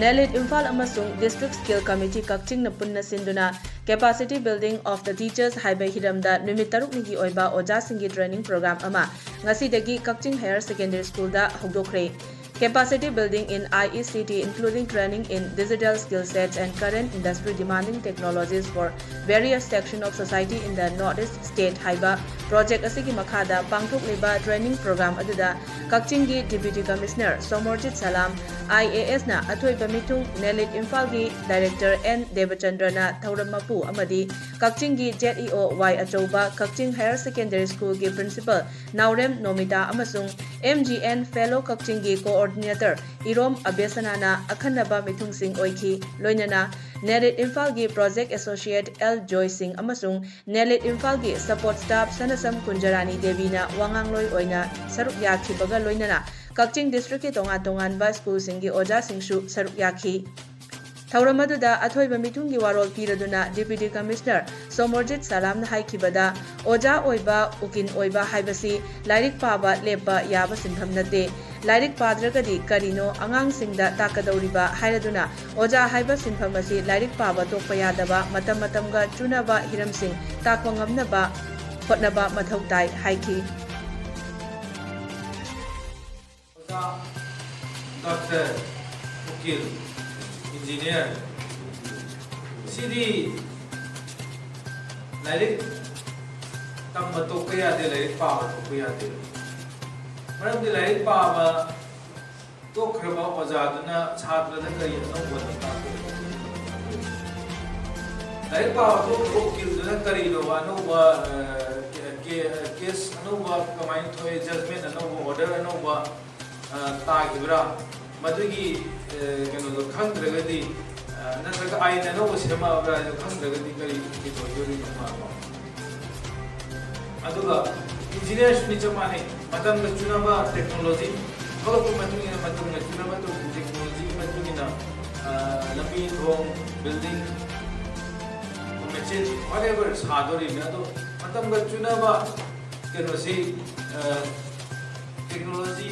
Nelit Imphal amasung District Skill Committee Kakching na punna sinduna Capacity Building of the Teachers haiba hiramda numit taruk nigi oiba oja singi training program ama ngasidagi Kakching Higher Secondary School da hogdokre. Capacity building in IECT including training in digital skill sets and current industry demanding technologies for various sections of society in the Northeast State haiba project asigi makhada pangthok leba training program aduda Kakching gi Deputy Commissioner Somorjit Salam IAS na athoi bamitung Nelit Imphal gi Director N Devachandra na thauram mapu amadi Kakching gi ZEO Y Achoba Kakching Higher Secondary School gi Principal Naurem Nomita amasung MGN Fellow Kakching gi Coordinator Irom Abesanana akhanaba mithung sing oiki loinana Nelit Imphal gi Project Associate L Joy Singh amasung Nelit Imphal gi Support Staff Sanasam Kunjarani Devina wangangloi oina saruk yakhibaga loinana Kakching District ki tongan ba school singi oja singshu saruk yakhi Thauramadu athoi bamitung gi warol piraduna Deputy Commissioner Somorjit Salam na haikibada oja oiba ukin oiba haibasi lairik paba lepa yaba sintham nate lairik padragadi karino angang singda takadauriba hairaduna oja haiba sintham asi lairik paba tokpa yadaba matam matamga chunaba hiram sing takwa ngamnaba hotnaba mathau tai haiki Doctor, Ukil, Engineer, CD, Lairik, Tamba Tokaya de Lairik Power Tokaya de. Madam de Lairik Power, Tokraba Ozadana, Chatra the Kayan, no one. Lairik Power Ukil, the Karino, no case, no combined to a judgment, no order, no Tagibra, Madugi, Kandragadi, Nasaka, I know Sema, Kandragadi, during the Mama. Aduga, engineers Nichamani, Madame the Chunaba technology, how to Matuna, Matuna, Chunaba technology, Matuna, Lapid home, building, machine, whatever is hard or in Madame the Chunaba, can see technology.